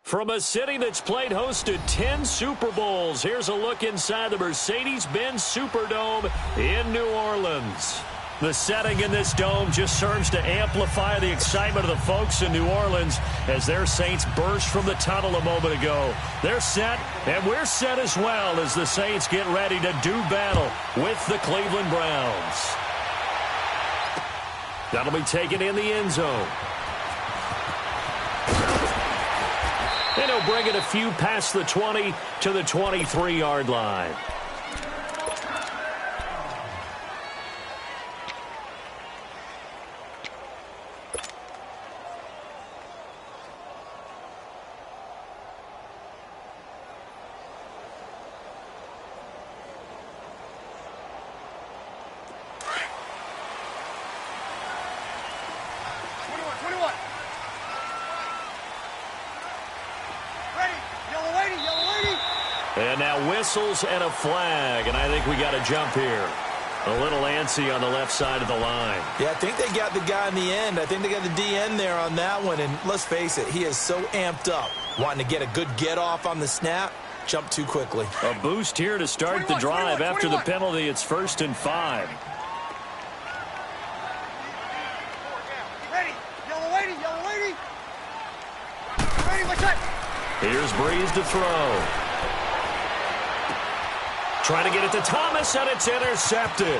From a city that's played host to 10 Super Bowls, here's a look inside the Mercedes-Benz Superdome in New Orleans. The setting in this dome just serves to amplify the excitement of the folks in New Orleans as their Saints burst from the tunnel a moment ago. They're set, and we're set as well as the Saints get ready to do battle with the Cleveland Browns. That'll be taken in the end zone. And he'll bring it a few past the 20 to the 23-yard line. And now whistles and a flag, and I think we got a jump here. A little antsy on the left side of the line. Yeah, I think they got the guy in the end. I think they got the DN there on that one, and let's face it, he is so amped up, wanting to get a good get-off on the snap, jump too quickly. A boost here to start the drive after the penalty. It's 1st and 5. Ready, yellow lady, yellow lady. Ready, what's that? Here's Breeze to throw. Trying to get it to Thomas, and it's intercepted.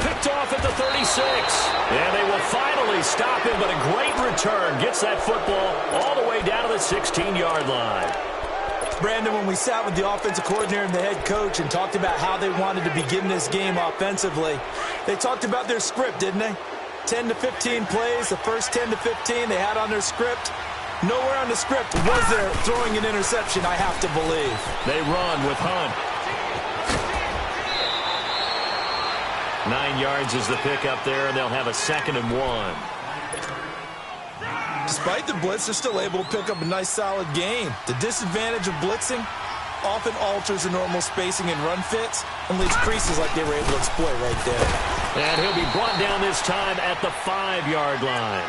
Picked off at the 36. And they will finally stop him, but a great return. Gets that football all the way down to the 16-yard line. Brandon, when we sat with the offensive coordinator and the head coach and talked about how they wanted to begin this game offensively, they talked about their script, didn't they? 10 to 15 plays, the first 10 to 15 they had on their script. Nowhere on the script was there throwing an interception, I have to believe. They run with Hunt. 9 yards is the pickup there, and they'll have a 2nd and 1. Despite the blitz, they're still able to pick up a nice, solid gain. The disadvantage of blitzing often alters the normal spacing and run fits and leaves creases like they were able to exploit right there. And he'll be brought down this time at the 5-yard line.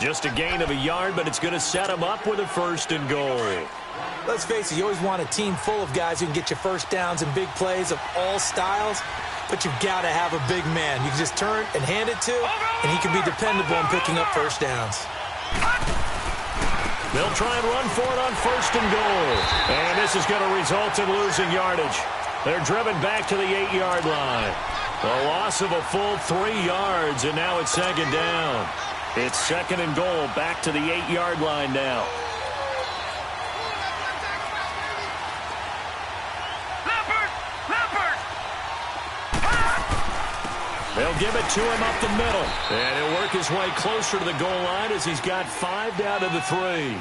Just a gain of a yard, but it's going to set him up with a 1st and goal. Let's face it, you always want a team full of guys who can get you first downs and big plays of all styles. But you've got to have a big man you can just turn and hand it to, and he can be dependable in picking up first downs. They'll try and run for it on 1st and goal. And this is going to result in losing yardage. They're driven back to the 8-yard line. A loss of a full 3 yards, and now it's 2nd down. It's 2nd and goal, back to the 8-yard line now. They'll give it to him up the middle. And he'll work his way closer to the goal line as he's got 5 down to the 3.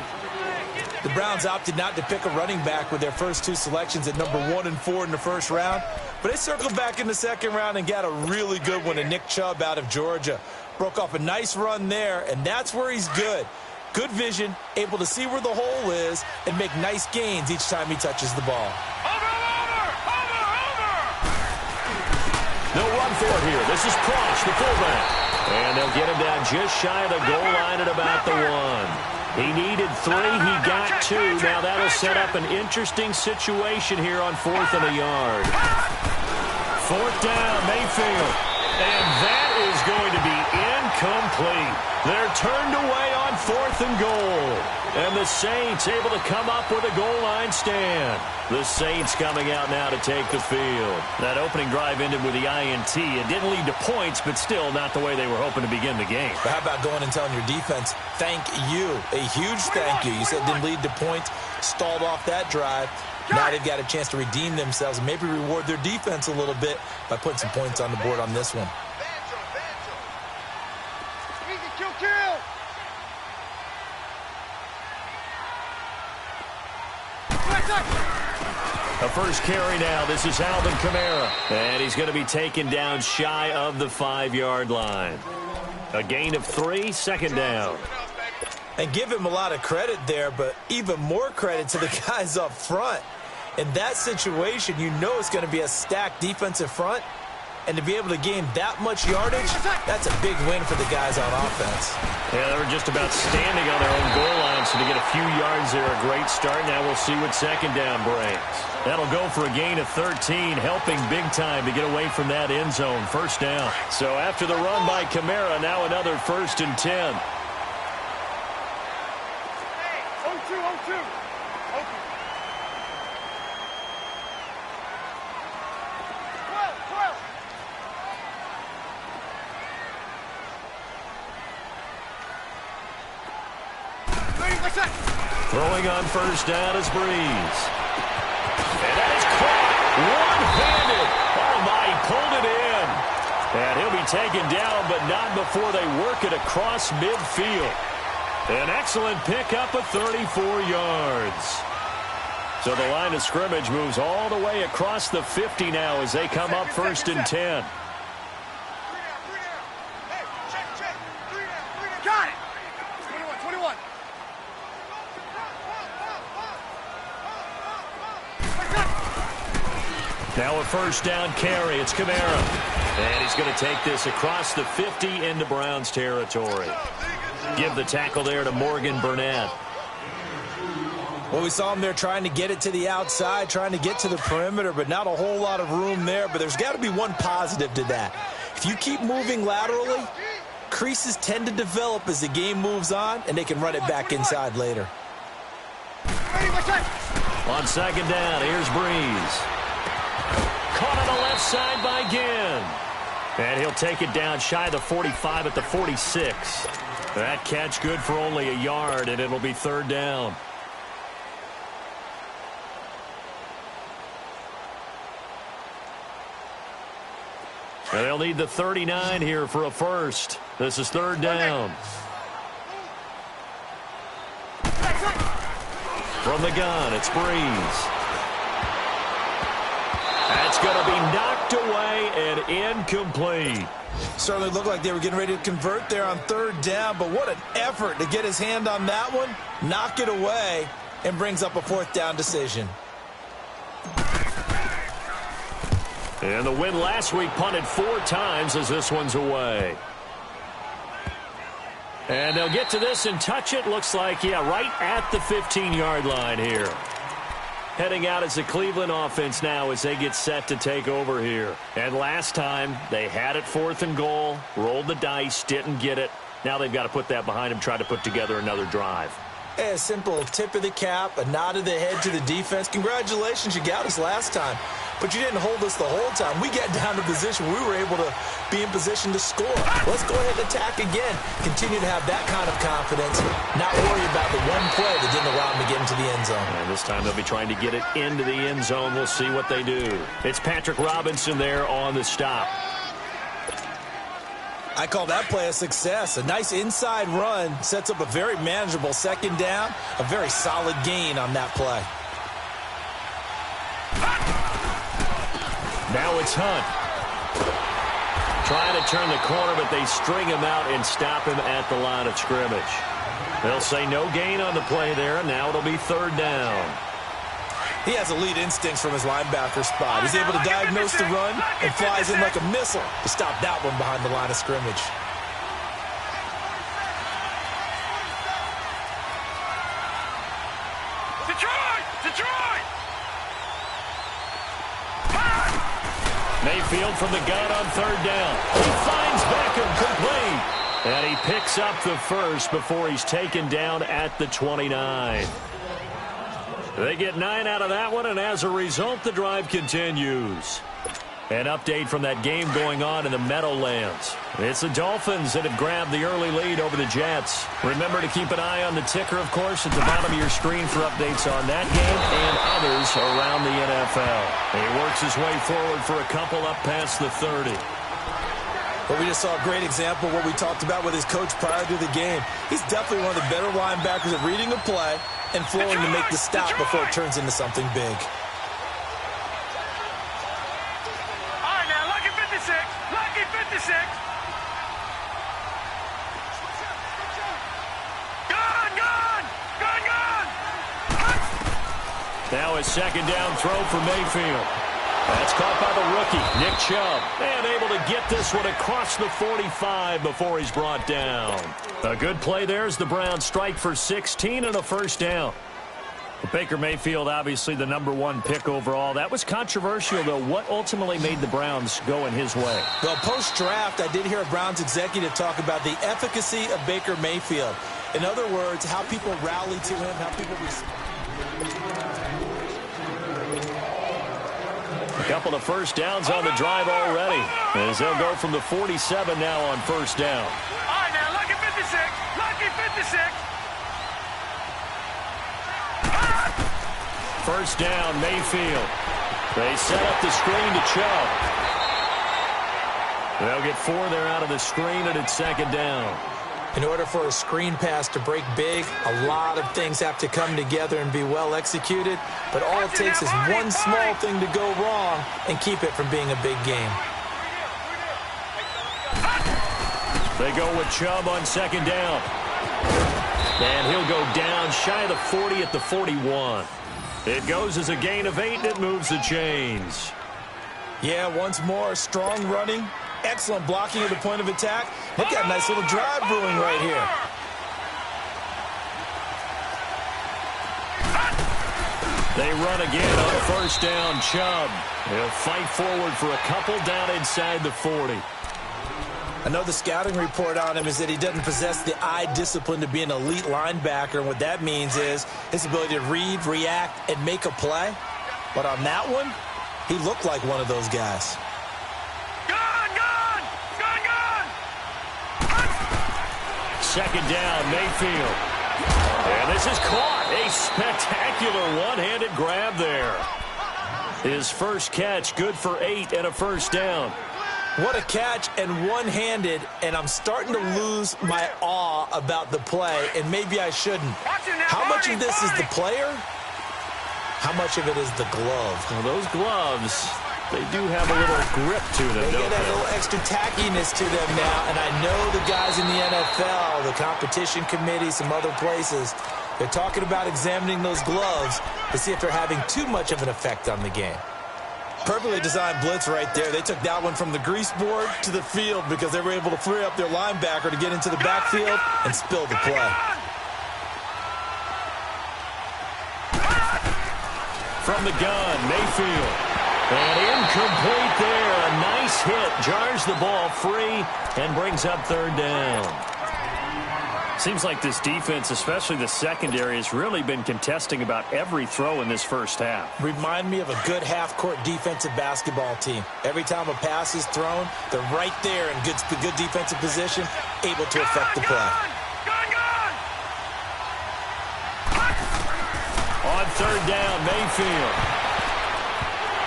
The Browns opted not to pick a running back with their first 2 selections at number 1 and 4 in the 1st round. But they circled back in the 2nd round and got a really good one to Nick Chubb out of Georgia. Broke off a nice run there, and that's where he's good. Good vision, able to see where the hole is, and make nice gains each time he touches the ball. They'll run for it here. This is Cross, the fullback. And they'll get him down just shy of the goal line at about the 1. He needed 3. He got 2. Now that'll set up an interesting situation here on 4th and a yard. 4th down, Mayfield. And that is going to be incomplete. They're turned away on 4th and goal. And the Saints able to come up with a goal line stand. The Saints coming out now to take the field. That opening drive ended with the INT. It didn't lead to points, but still not the way they were hoping to begin the game. But how about going and telling your defense, thank you, a huge thank you. You said it didn't lead to points, stalled off that drive. Now they've got a chance to redeem themselves and maybe reward their defense a little bit by putting some points on the board on this one. Easy, kill. A first carry now. This is Alvin Kamara. And he's going to be taken down shy of the 5-yard line. A gain of 3, 2nd down. And give him a lot of credit there, but even more credit to the guys up front. In that situation, you know it's going to be a stacked defensive front. And to be able to gain that much yardage, that's a big win for the guys on offense. Yeah, they were just about standing on their own goal line, so to get a few yards there, a great start. Now we'll see what second down brings. That'll go for a gain of 13, helping big time to get away from that end zone. First down. So after the run by Kamara, now another 1st and 10. Throwing on first down is Breeze. And that is caught one-handed. Oh, my, he pulled it in. And he'll be taken down, but not before they work it across midfield. An excellent pickup of 34 yards. So the line of scrimmage moves all the way across the 50 now as they come up 1st and 10. Got it. 21. Now a first down carry. It's Kamara. And he's going to take this across the 50 into Browns territory. Give the tackle there to Morgan Burnett. Well, we saw him there trying to get it to the outside, trying to get to the perimeter, but not a whole lot of room there. But there's got to be one positive to that. If you keep moving laterally, creases tend to develop as the game moves on, and they can run it back inside later. On second down, here's Breeze. Caught on the left side by Ginn. And he'll take it down shy of the 45 at the 46. That catch good for only a yard, and it'll be 3rd down. And they'll need the 39 here for a first. This is 3rd down. From the gun, it's Breeze. That's going to be knocked away and incomplete. Certainly looked like they were getting ready to convert there on 3rd down, but what an effort to get his hand on that one, knock it away, and brings up a 4th down decision. And the win last week punted 4 times as this one's away. And they'll get to this and touch it. Looks like, yeah, right at the 15-yard line here. Heading out as the Cleveland offense now as they get set to take over here. And last time, they had it 4th and goal, rolled the dice, didn't get it. Now they've got to put that behind them, try to put together another drive. A simple tip of the cap, a nod of the head to the defense. Congratulations, you got us last time. But you didn't hold us the whole time. We got down to position. We were able to be in position to score. Let's go ahead and attack again. Continue to have that kind of confidence. Not worry about the one play that didn't allow them to get into the end zone. And this time they'll be trying to get it into the end zone. We'll see what they do. It's Patrick Robinson there on the stop. I call that play a success. A nice inside run sets up a very manageable 2nd down. A very solid gain on that play. Now it's Hunt. Trying to turn the corner, but they string him out and stop him at the line of scrimmage. They'll say no gain on the play there, and now it'll be 3rd down. He has elite instincts from his linebacker spot. He's able to diagnose the run and flies in like a missile to stop that one behind the line of scrimmage. Detroit! Mayfield from the gun on 3rd down. He finds Beckham complete. And he picks up the first before he's taken down at the 29. They get 9 out of that one, and as a result, the drive continues. An update from that game going on in the Meadowlands. It's the Dolphins that have grabbed the early lead over the Jets. Remember to keep an eye on the ticker, of course, at the bottom of your screen for updates on that game and others around the NFL. He works his way forward for a couple up past the 30. But we just saw a great example of what we talked about with his coach prior to the game. He's definitely one of the better linebackers at reading a play and flowing to make the stop before it turns into something big. All right, now, lucky 56. Lucky 56. Gun! Now a 2nd down throw for Mayfield. That's caught by the rookie, Nick Chubb. And able to get this one across the 45 before he's brought down. A good play there as the Browns strike for 16 and a first down. Baker Mayfield, obviously the #1 pick overall. That was controversial, though. What ultimately made the Browns go in his way? Well, post-draft, I did hear a Browns executive talk about the efficacy of Baker Mayfield. In other words, how people rally to him, how people A couple of first downs on the drive already, as they'll go from the 47 now on first down. All right, now, lucky 56. Lucky 56. First down, Mayfield. They set up the screen to Chubb. They'll get 4 there out of the screen, and it's second down. In order for a screen pass to break big, a lot of things have to come together and be well executed. But all it takes is one small thing to go wrong and keep it from being a big game. They go with Chubb on second down. And he'll go down shy of the 40 at the 41. It goes as a gain of 8, and it moves the chains. Yeah, once more, strong running, excellent blocking at the point of attack. Look at a nice little drive brewing right here. They run again on first down, Chubb. He'll fight forward for a couple down inside the 40. I know the scouting report on him is that he doesn't possess the eye discipline to be an elite linebacker, and what that means is his ability to read, react, and make a play. But on that one, he looked like one of those guys. Second down, Mayfield. And this is caught. A spectacular one-handed grab there. His first catch, good for 8 and a first down. What a catch, and one-handed, and I'm starting to lose my awe about the play, and maybe I shouldn't. How much of this is the player? How much of it is the glove? Well, those gloves, they do have a little grip to them, They don't get a they? little extra tackiness to them now, and I know the guys in the NFL, the competition committee, some other places, they're talking about examining those gloves to see if they're having too much of an effect on the game. Perfectly designed blitz right there. They took that one from the grease board to the field because they were able to free up their linebacker to get into the backfield and spill the play. From the gun, Mayfield. And incomplete there. A nice hit. Jars the ball free and brings up third down. Seems like this defense, especially the secondary, has really been contesting about every throw in this first half. Remind me of a good half-court defensive basketball team. Every time a pass is thrown, they're right there in good defensive position, able to affect the play. On third down, Mayfield.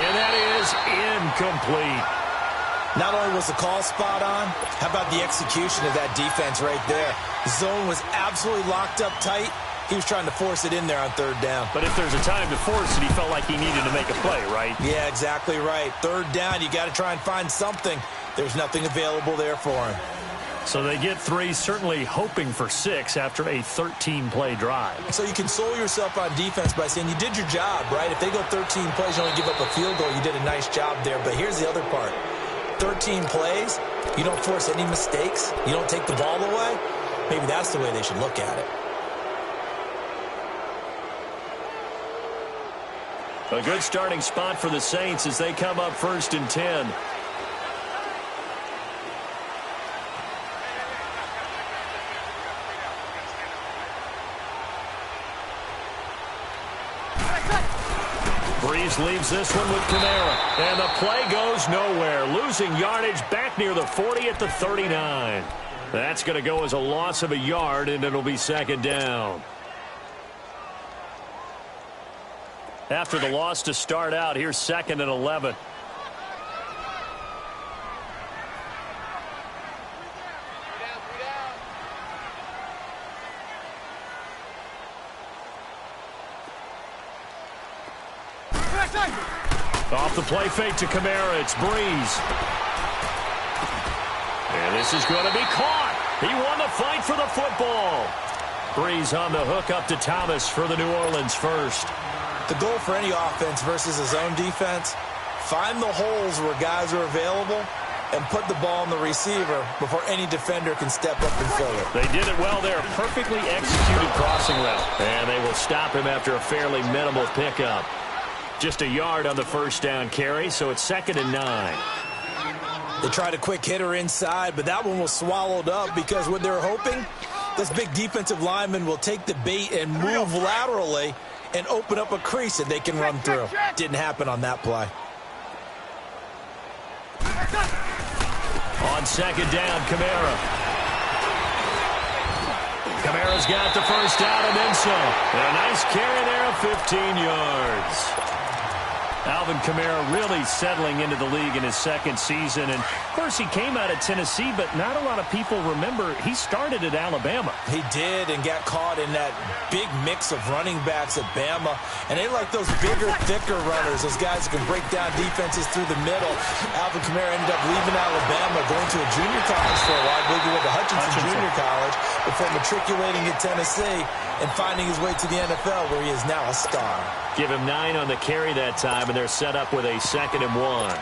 And that is incomplete. Not only was the call spot on, how about the execution of that defense right there? The zone was absolutely locked up tight. He was trying to force it in there on third down. But if there's a time to force it, he felt like he needed to make a play, right? Yeah, exactly right. Third down, you got to try and find something. There's nothing available there for him. So they get 3, certainly hoping for 6 after a 13-play drive. So you console yourself on defense by saying you did your job, right? If they go 13 plays, you only give up a field goal, you did a nice job there. But here's the other part. 13 plays, you don't force any mistakes, you don't take the ball away. Maybe that's the way they should look at it. A good starting spot for the Saints as they come up first and 10. Breeze leaves this one with Kamara. And the play goes nowhere. Losing yardage back near the 40 at the 39. That's going to go as a loss of a yard, and it'll be second down. After the loss to start out, here's second and 11. Off the play fake to Kamara, it's Breeze. And this is going to be caught. He won the fight for the football. Breeze on the hook up to Thomas for the New Orleans first. The goal for any offense versus a zone defense, Find the holes where guys are available and put the ball in the receiver before any defender can step up and fill it. They did it well there. Perfectly executed crossing route. And they will stop him after a fairly minimal pickup. Just a yard on the first down carry, so it's 2nd and 9. They tried a quick hitter inside, but that one was swallowed up because what they're hoping, this big defensive lineman will take the bait and move laterally and open up a crease that they can run through. Didn't happen on that play. On 2nd down, Kamara's got the first down and then some. And a nice carry there of 15 yards. Alvin Kamara really settling into the league in his second season. And, of course, he came out of Tennessee, but not a lot of people remember he started at Alabama. He did and got caught in that big mix of running backs at Bama. And they like those bigger, thicker runners, those guys who can break down defenses through the middle. Alvin Kamara ended up leaving Alabama, going to a junior college for a while, I believe he went to Hutchinson Junior College, before matriculating at Tennessee and finding his way to the NFL, where he is now a star. Give him 9 on the carry that time, and they're set up with a 2nd and 1.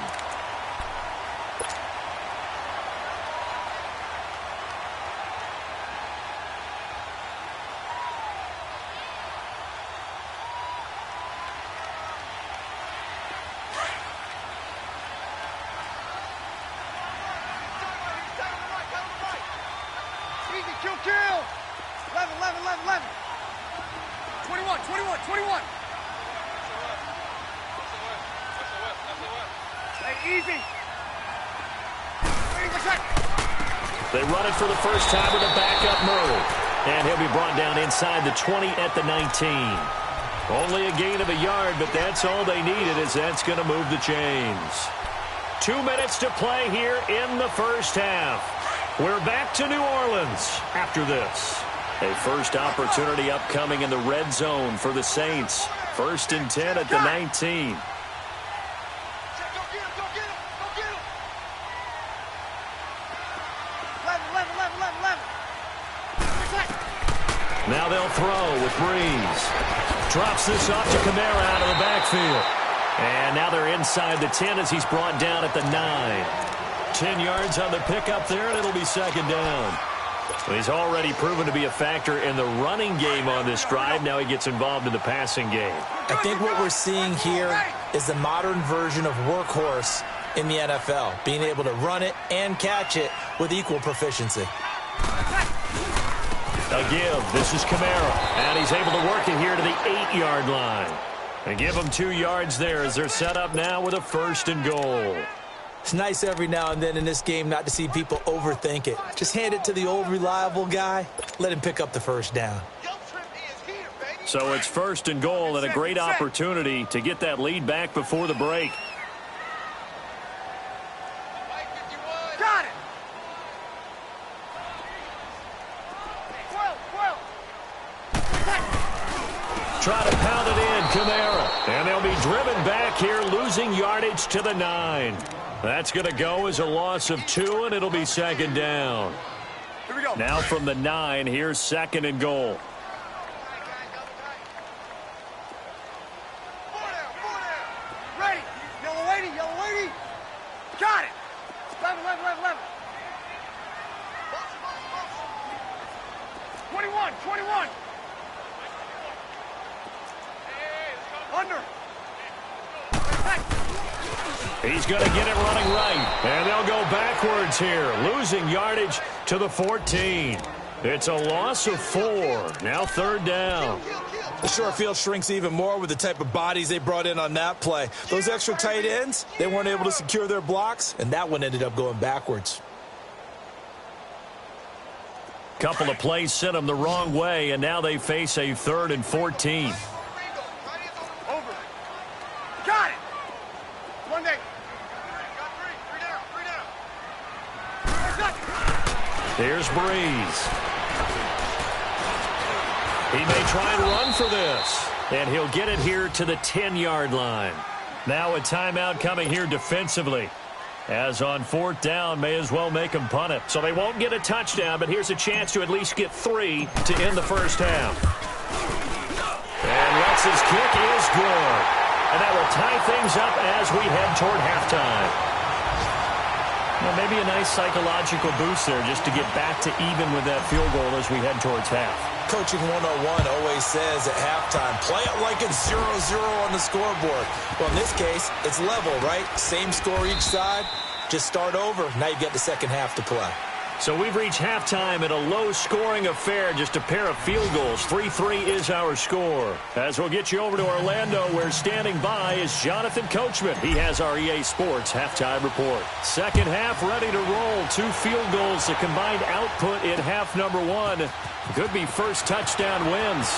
Kill. 11. 21. Hey, easy. They run it for the first time with a backup move. And he'll be brought down inside the 20 at the 19. Only a gain of a yard, but that's all they needed, as that's going to move the chains. 2 minutes to play here in the first half. We're back to New Orleans after this. A first opportunity upcoming in the red zone for the Saints. 1st and 10 at the 19. Now they'll throw with Breeze. Drops this off to Kamara out of the backfield. And now they're inside the 10 as he's brought down at the 9. 10 yards on the pickup there, and it'll be 2nd down. Well, he's already proven to be a factor in the running game on this drive. Now he gets involved in the passing game. I think what we're seeing here is the modern version of workhorse in the NFL, being able to run it and catch it with equal proficiency. A give. This is Kamara, and he's able to work it here to the 8-yard line. And give them 2 yards there as they're set up now with a 1st and goal. It's nice every now and then in this game not to see people overthink it. Just hand it to the old reliable guy. Let him pick up the first down. So it's 1st and goal, and a great opportunity to get that lead back before the break. Got it. Try to pound it in, Kamara. And they'll be driven back here, losing yardage to the 9. That's going to go as a loss of 2, and it'll be 2nd down. Here we go. Now from the 9, here's 2nd and goal. Ready. Yellow lady. Got it. 11. 21. Under. He's going to get it running right. And they'll go backwards here, losing yardage to the 14. It's a loss of 4. Now 3rd down. The short field shrinks even more with the type of bodies they brought in on that play. Those extra tight ends, they weren't able to secure their blocks, and that one ended up going backwards. Couple of plays sent them the wrong way, and now they face a 3rd and 14. Over. Got it. 1 day. Here's Breeze. He may try and run for this. And he'll get it here to the 10-yard line. Now a timeout coming here defensively. As on 4th down, may as well make him punt it. So they won't get a touchdown, but here's a chance to at least get 3 to end the first half. And Lutz's kick is good. And that will tie things up as we head toward halftime. Well, maybe a nice psychological boost there just to get back to even with that field goal as we head towards half. Coaching 101 always says at halftime, play it like it's 0-0 on the scoreboard. Well, in this case, it's level, right? Same score each side. Just start over. Now you get the second half to play. So we've reached halftime in a low-scoring affair, just a pair of field goals. 3-3 is our score. As we'll get you over to Orlando, where standing by is Jonathan Coachman. He has our EA Sports halftime report. Second half ready to roll. 2 field goals, the combined output in half number 1. Could be first touchdown wins.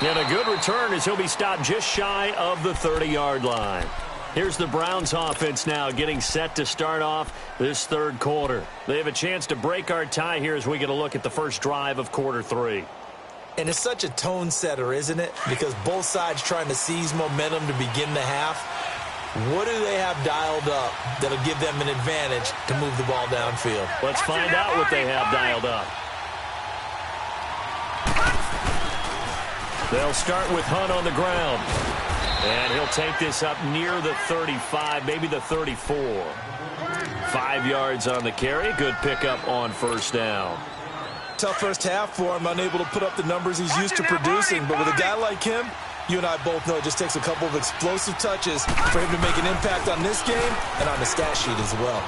And a good return as he'll be stopped just shy of the 30-yard line. Here's the Browns offense now getting set to start off this third quarter. They have a chance to break our tie here as we get a look at the first drive of quarter 3. And it's such a tone setter, isn't it? Because both sides trying to seize momentum to begin the half. What do they have dialed up that'll give them an advantage to move the ball downfield? Let's find out what they have dialed up. They'll start with Hunt on the ground. And he'll take this up near the 35, maybe the 34. 5 yards on the carry. Good pickup on first down. Tough first half for him, unable to put up the numbers he's used to producing. But with a guy like him, you and I both know it just takes a couple of explosive touches for him to make an impact on this game and on the stat sheet as well.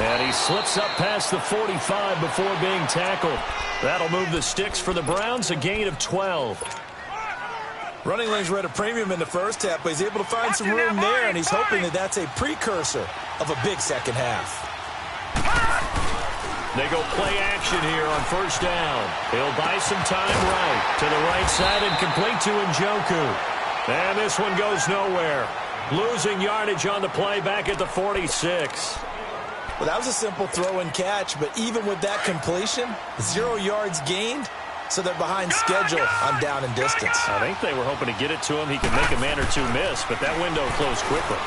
And he slips up past the 45 before being tackled. That'll move the sticks for the Browns, a gain of 12. Running lanes were at a premium in the first half, but he's able to find some room there, and he's hoping that that's a precursor of a big second half. They go play action here on first down. He'll buy some time right to the right side and complete to Njoku. And this one goes nowhere. Losing yardage on the play back at the 46. Well, that was a simple throw and catch, but even with that completion, 0 yards gained. So they're behind schedule on down and distance. I think they were hoping to get it to him. He could make a man or two miss, but that window closed quickly.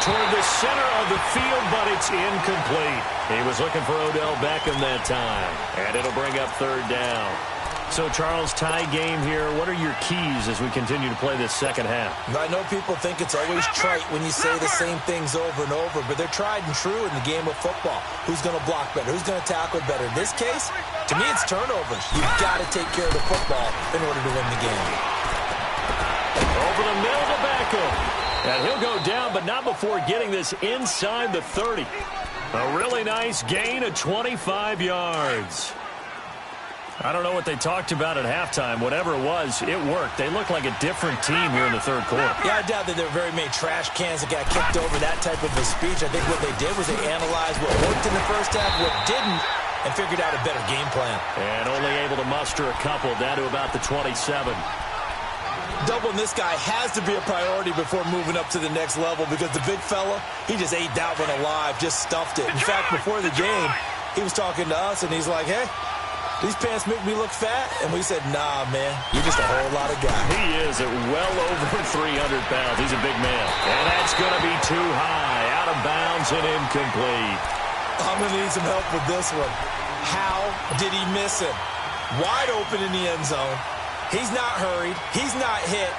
Toward the center of the field, but it's incomplete. He was looking for Odell Beckham that time, and it'll bring up third down. So, Charles, tie game here. What are your keys as we continue to play this second half? I know people think it's always trite when you say the same things over and over, but they're tried and true in the game of football. Who's going to block better? Who's going to tackle better? In this case, to me, it's turnovers. You've got to take care of the football in order to win the game. Over the middle to Beckham. And he'll go down, but not before getting this inside the 30. A really nice gain of 25 yards. I don't know what they talked about at halftime. Whatever it was, it worked. They look like a different team here in the third quarter. Yeah, I doubt that there were very many trash cans that got kicked over that type of a speech. I think what they did was they analyzed what worked in the first half, what didn't, and figured out a better game plan. And only able to muster a couple down to about the 27. Doubling this guy has to be a priority before moving up to the next level because the big fella, he just ate that one alive, just stuffed it. In fact, before the game, he was talking to us, and he's like, hey, these pants make me look fat. And we said, nah, man, you're just a whole lot of guy. He is at well over 300 pounds. He's a big man. And that's going to be too high. Out of bounds and incomplete. I'm going to need some help with this one. How did he miss him? Wide open in the end zone. He's not hurried. He's not hit.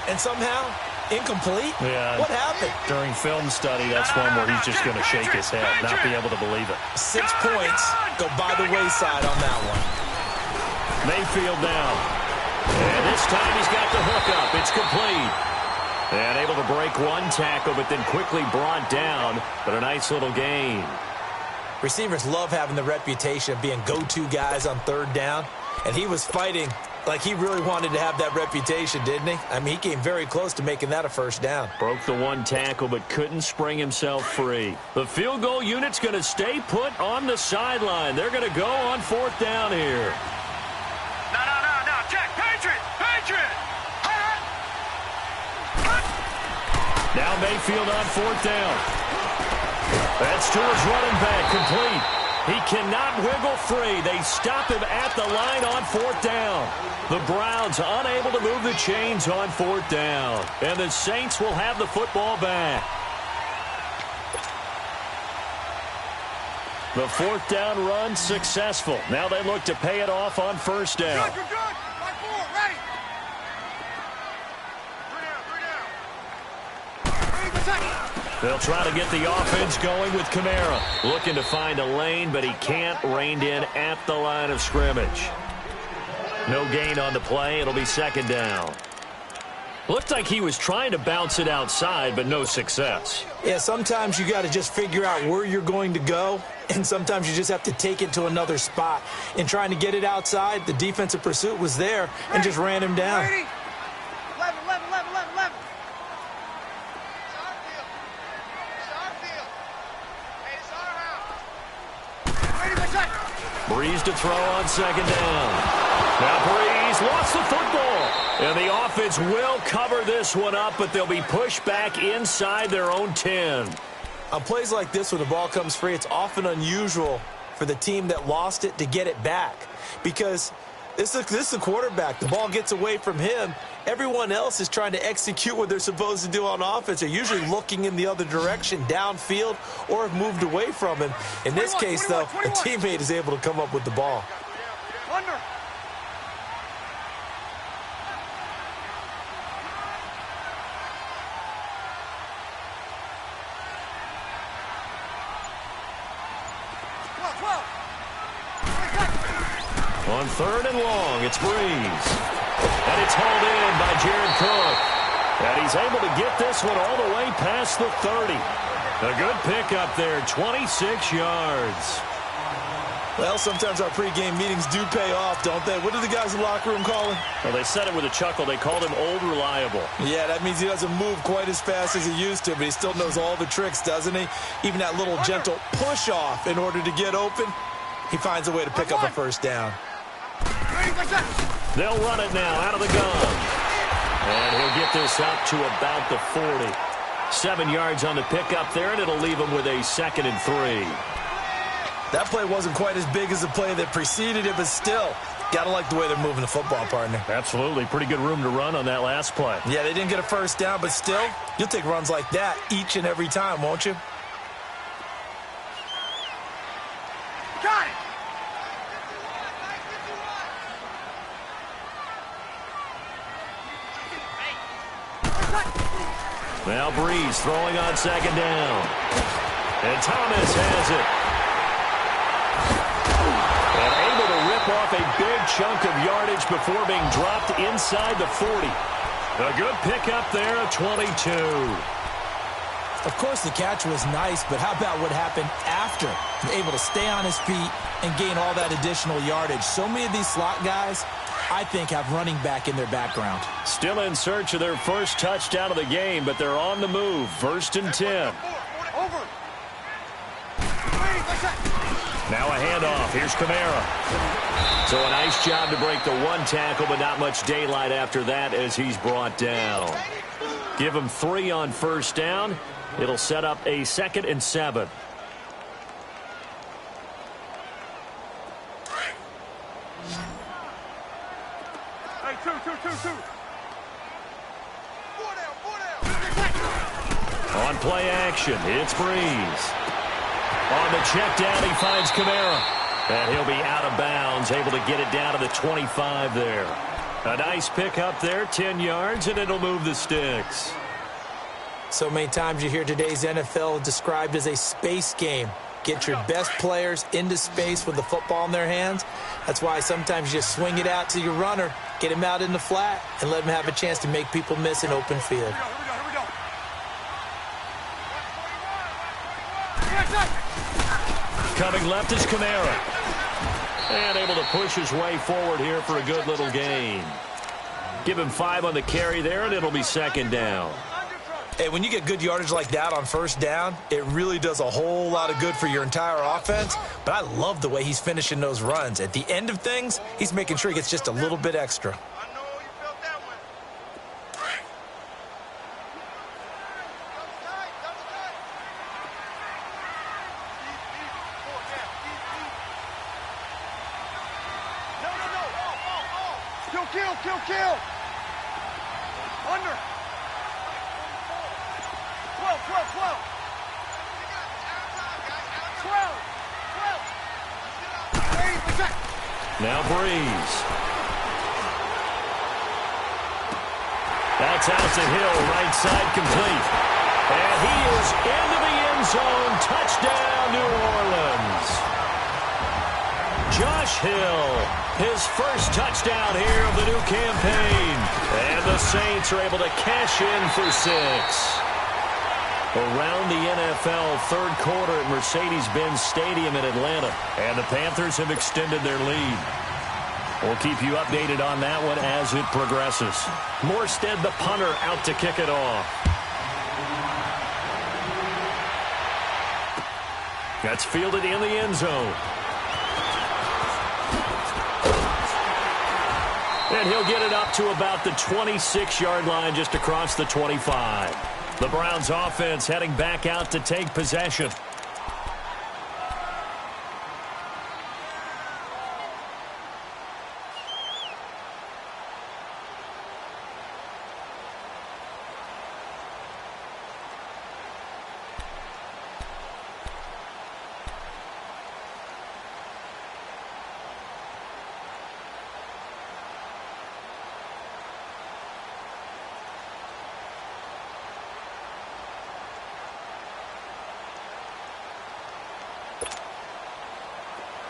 And somehow, incomplete? Yeah. What happened? During film study, that's one where he's just going to shake his head, not be able to believe it. 6 points go by the wayside on that one. Mayfield down. And this time he's got the hook up. It's complete. And able to break one tackle, but then quickly brought down. But a nice little gain. Receivers love having the reputation of being go-to guys on third down. And he was fighting like he really wanted to have that reputation, didn't he? I mean, he came very close to making that a first down. Broke the one tackle, but couldn't spring himself free. The field goal unit's going to stay put on the sideline. They're going to go on fourth down here. No. Check. Patriot. Now Mayfield on fourth down. That's to his running back, complete. He cannot wiggle free. They stop him at the line on fourth down. The Browns unable to move the chains on fourth down. And the Saints will have the football back. The fourth down run successful. Now they look to pay it off on first down. Good. They'll try to get the offense going with Kamara. Looking to find a lane, but he can't. Reined in at the line of scrimmage. No gain on the play. It'll be second down. Looked like he was trying to bounce it outside, but no success. Yeah, sometimes you got to just figure out where you're going to go, and sometimes you just have to take it to another spot. In trying to get it outside, the defensive pursuit was there and just ran him down. 11. Breeze to throw on second down. Now Breeze lost the football. And the offense will cover this one up, but they'll be pushed back inside their own 10. On plays like this, when the ball comes free, it's often unusual for the team that lost it to get it back. Because this is the quarterback. The ball gets away from him. Everyone else is trying to execute what they're supposed to do on offense. They're usually looking in the other direction, downfield, or have moved away from him. In this case, though, a teammate is able to come up with the ball. Under. On third and long, it's Breeze. And it's hauled in by Jared Cook. And he's able to get this one all the way past the 30. A good pickup there, 26 yards. Well, sometimes our pregame meetings do pay off, don't they? What do the guys in the locker room call him? Well, they said it with a chuckle. They called him Old Reliable. Yeah, that means he doesn't move quite as fast as he used to, but he still knows all the tricks, doesn't he? Even that little gentle push-off in order to get open, he finds a way to pick up a first down. They'll run it now out of the gun. And he'll get this up to about the 40. 7 yards on the pickup there, and it'll leave him with a 2nd and 3. That play wasn't quite as big as the play that preceded it, but still, got to like the way they're moving the football, partner. Absolutely. Pretty good room to run on that last play. Yeah, they didn't get a first down, but still, you'll take runs like that each and every time, won't you? Got it. Now Breeze throwing on second down. And Thomas has it. And able to rip off a big chunk of yardage before being dropped inside the 40. A good pickup there at 22. Of course, the catch was nice, but how about what happened after? Able to stay on his feet and gain all that additional yardage. So many of these slot guys, I think, have running back in their background. Still in search of their first touchdown of the game, but they're on the move. 1st and 10. Over. Now a handoff. Here's Kamara. So a nice job to break the one tackle, but not much daylight after that as he's brought down. Give him 3 on first down. It'll set up a 2nd and 7. Hey, two. On play action, it's Breeze. On the check down, he finds Kamara. And he'll be out of bounds, able to get it down to the 25 there. A nice pickup there, 10 yards, and it'll move the sticks. So many times you hear today's NFL described as a space game. Get your best players into space with the football in their hands. That's why sometimes you just swing it out to your runner, get him out in the flat, and let him have a chance to make people miss an open field. Coming left is Kamara. And able to push his way forward here for a good little gain. Give him 5 on the carry there, and it'll be 2nd down. Hey, when you get good yardage like that on first down, it really does a whole lot of good for your entire offense. But I love the way he's finishing those runs. At the end of things, he's making sure he gets just a little bit extra. Kill. Under. 12. 12. Now Breeze. That's out to Hill, right side complete. And he is into the end zone. Touchdown, New Orleans. Josh Hill, his first touchdown here of the new campaign. And the Saints are able to cash in for 6. Around the NFL, third quarter at Mercedes-Benz Stadium in Atlanta. And the Panthers have extended their lead. We'll keep you updated on that one as it progresses. Morstead, the punter, out to kick it off. That's fielded in the end zone. And he'll get it up to about the 26-yard line, just across the 25. The Browns offense heading back out to take possession.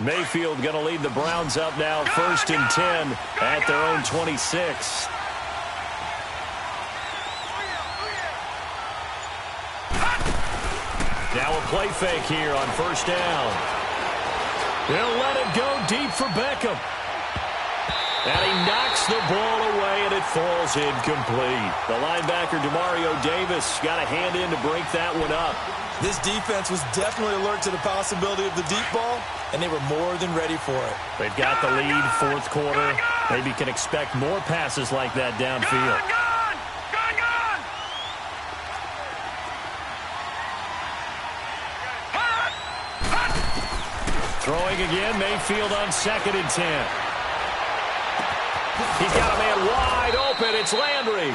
Mayfield going to lead the Browns up now, 1st and 10 at their own 26. Now a play fake here on 1st down. He'll let it go deep for Beckham. And he knocks the ball away, and it falls incomplete. The linebacker, Demario Davis, got a hand in to break that one up. This defense was definitely alert to the possibility of the deep ball, and they were more than ready for it. They've got the lead, fourth quarter. Maybe can expect more passes like that downfield. Throwing again, Mayfield on 2nd and 10. He's got a man wide open. It's Landry.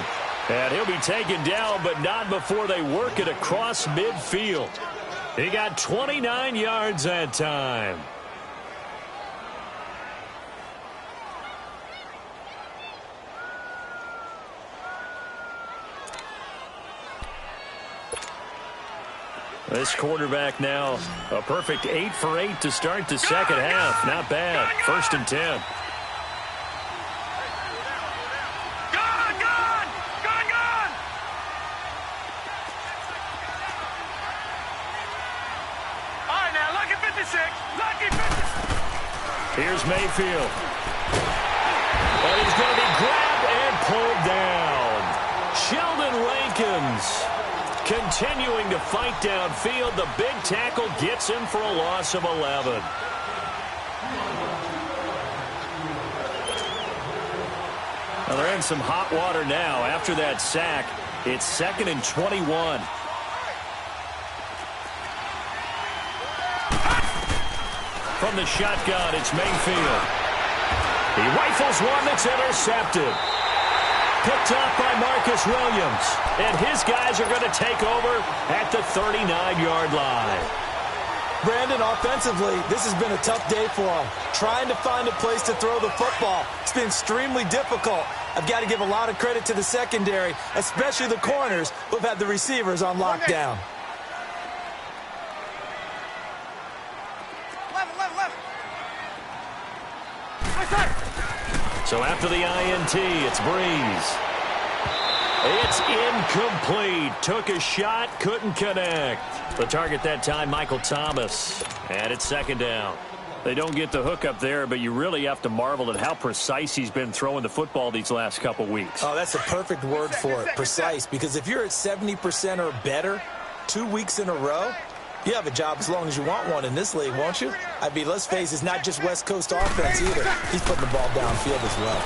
And he'll be taken down, but not before they work it across midfield. He got 29 yards that time. This quarterback now, a perfect 8 for 8 to start the second half. Not bad. 1st and 10. Here's Mayfield. And he's going to be grabbed and pulled down. Sheldon Rankins continuing to fight downfield. The big tackle gets him for a loss of 11. Well, they're in some hot water now. After that sack, it's 2nd and 21. From the shotgun, it's Mayfield. He rifles one that's intercepted. Picked up by Marcus Williams. And his guys are going to take over at the 39-yard line. Brandon, offensively, this has been a tough day for him. Trying to find a place to throw the football. It's been extremely difficult. I've got to give a lot of credit to the secondary, especially the corners who've had the receivers on lockdown. So after the INT, it's Breeze. It's incomplete. Took a shot, couldn't connect. The target that time, Michael Thomas. And it's 2nd down. They don't get the hook up there, but you really have to marvel at how precise he's been throwing the football these last couple weeks. Oh, that's a perfect word for it, precise. Because if you're at 70% or better 2 weeks in a row, you have a job as long as you want one in this league, won't you? I mean, let's face it, it's not just West Coast offense either. He's putting the ball downfield as well.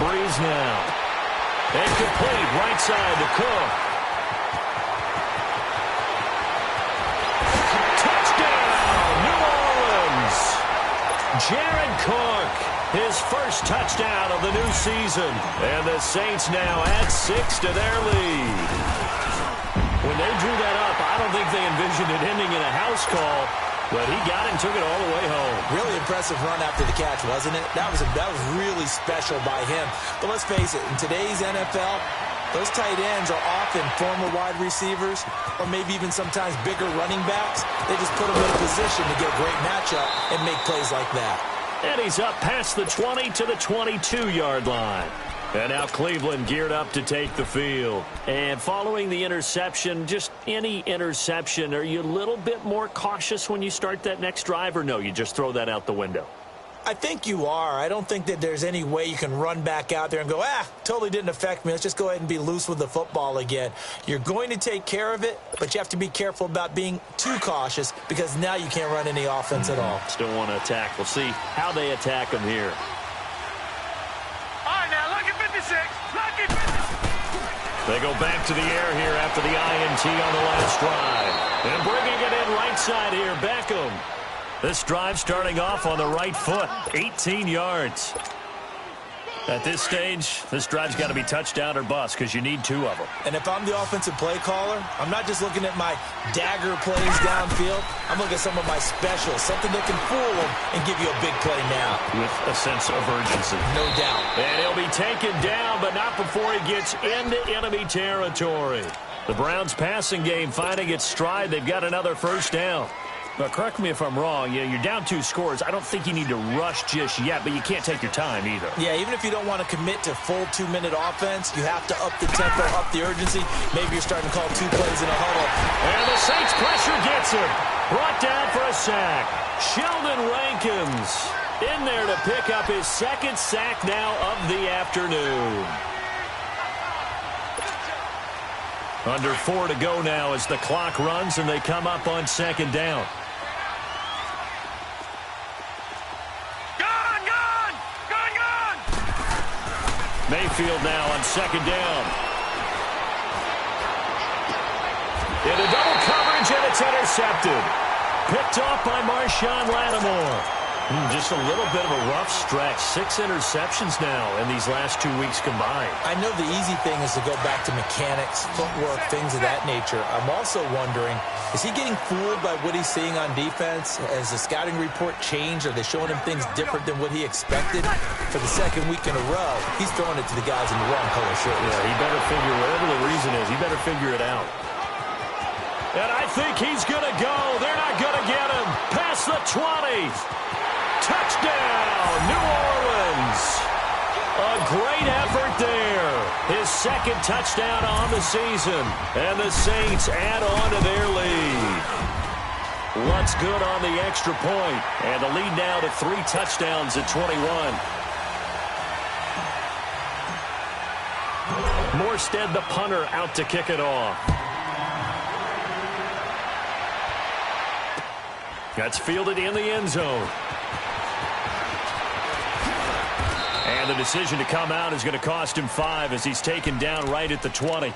Breeze now. And complete, right side to Cook. Touchdown, New Orleans. Jared Cook, his first touchdown of the new season. And the Saints now add 6 to their lead. When they drew that up, I don't think they envisioned it ending in a house call, but he got it and took it all the way home. Really impressive run after the catch, wasn't it? That was really special by him. But let's face it, in today's NFL, Those tight ends are often former wide receivers or maybe even sometimes bigger running backs. They just put them in a position to get a great matchup and make plays like that. And he's up past the 20 to the 22-yard line. And now Cleveland geared up to take the field. And following the interception, just any interception, are you a little bit more cautious when you start that next drive, or no, you just throw that out the window? I think you are. I don't think that there's any way you can run back out there and go, totally didn't affect me. Let's just go ahead and be loose with the football again. You're going to take care of it, but you have to be careful about being too cautious because now you can't run any offense at all. Still want to attack. We'll see how they attack them here. All right, now, lucky 56. Lucky 56. They go back to the air here after the INT on the last drive. And bringing it in right side here, Beckham. This drive starting off on the right foot, 18 yards. At this stage, this drive's got to be touchdown or bust because you need two of them. And if I'm the offensive play caller, I'm not just looking at my dagger plays downfield. I'm looking at some of my specials, something that can fool them and give you a big play now. With a sense of urgency. No doubt. And he'll be taken down, but not before he gets into enemy territory. The Browns passing game finding its stride. They've got another first down. But correct me if I'm wrong, you're down 2 scores. I don't think you need to rush just yet, but you can't take your time either. Yeah, even if you don't want to commit to full 2-minute offense, you have to up the tempo, up the urgency. Maybe you're starting to call 2 plays in a huddle. And the Saints pressure gets him. Brought down for a sack. Sheldon Rankins in there to pick up his second sack now of the afternoon. Under 4 to go now as the clock runs and they come up on second down. Mayfield now on second down. Into double coverage, and it's intercepted. Picked off by Marshawn Lattimore. Just a little bit of a rough stretch. 6 interceptions now in these last 2 weeks combined. I know the easy thing is to go back to mechanics, footwork, things of that nature. I'm also wondering, is he getting fooled by what he's seeing on defense? Has the scouting report changed? Are they showing him things different than what he expected? For the second week in a row, he's throwing it to the guys in the wrong color shirts. Yeah, he better figure, whatever the reason is, he better figure it out. And I think he's going to go. They're not going to get him. Past the 20. Touchdown, New Orleans. A great effort there. His second touchdown on the season. And the Saints add on to their lead. What's good on the extra point. And the lead now to 3 touchdowns at 21. Morstead, the punter, out to kick it off. That's fielded in the end zone. And the decision to come out is going to cost him 5 as he's taken down right at the 20.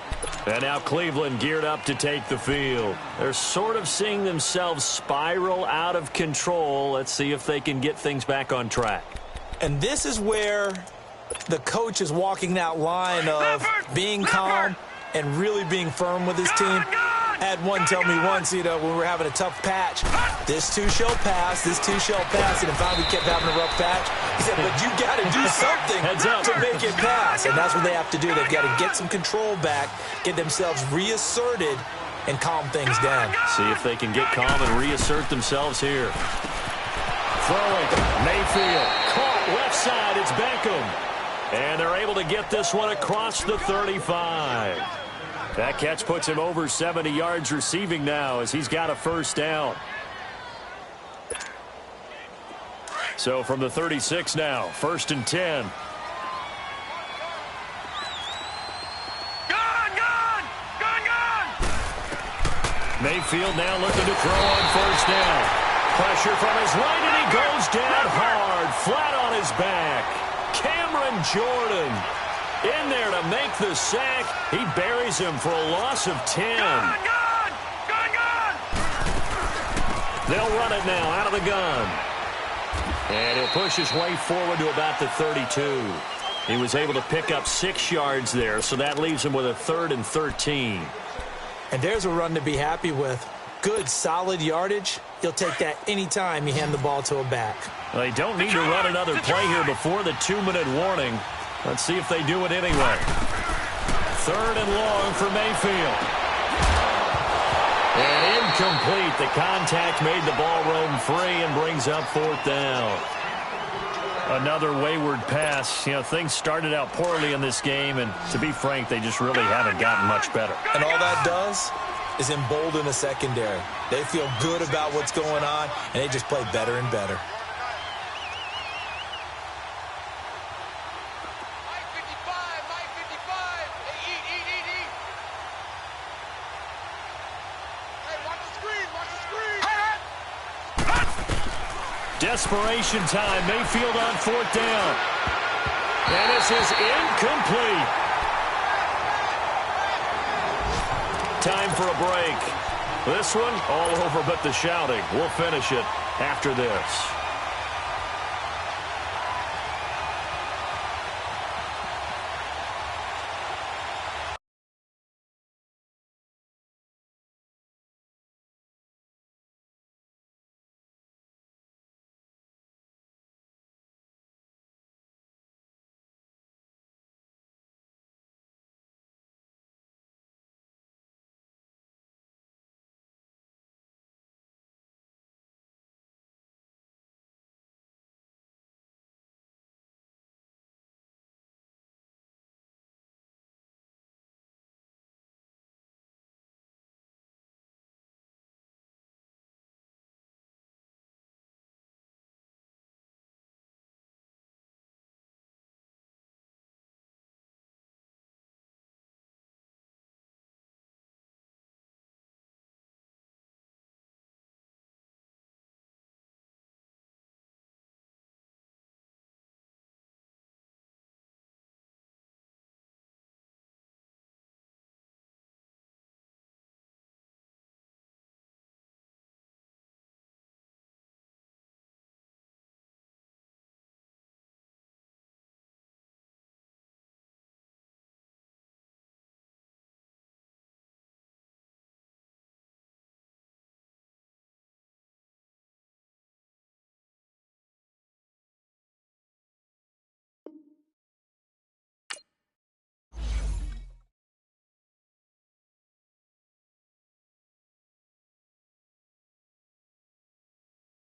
And now Cleveland geared up to take the field. They're sort of seeing themselves spiral out of control. Let's see if they can get things back on track. And this is where the coach is walking that line of being calm and really being firm with his team. I had one tell me once, when we were having a tough patch, this too shall pass, this too shall pass. And if we kept having a rough patch, he said, but you got to do something to make it pass. And that's what they have to do. They've got to get some control back, get themselves reasserted, and calm things down. See if they can get calm and reassert themselves here. Throwing, Mayfield, caught left side, it's Beckham. And they're able to get this one across the 35. That catch puts him over 70 yards receiving now as he's got a first down. So from the 36 now, 1st and 10. Mayfield now looking to throw on first down. Pressure from his right, and he goes down hard, flat on his back. Cameron Jordan in there to make the sack. He buries him for a loss of 10. They'll run it now out of the gun. And he'll push his way forward to about the 32. He was able to pick up 6 yards there, so that leaves him with a 3rd and 13. And there's a run to be happy with. Good, solid yardage. You'll take that anytime you hand the ball to a back. Well, they don't need to run another play here before the 2-minute warning. Let's see if they do it anyway. 3rd and long for Mayfield. And incomplete. The contact made the ball roam free and brings up 4th down. Another wayward pass. You know, things started out poorly in this game, and to be frank, they just really haven't gotten much better. And all that does is embolden the secondary. They feel good about what's going on, and they just play better and better. Desperation time. Mayfield on 4th down. And this is incomplete. Time for a break. This one all over but the shouting. We'll finish it after this.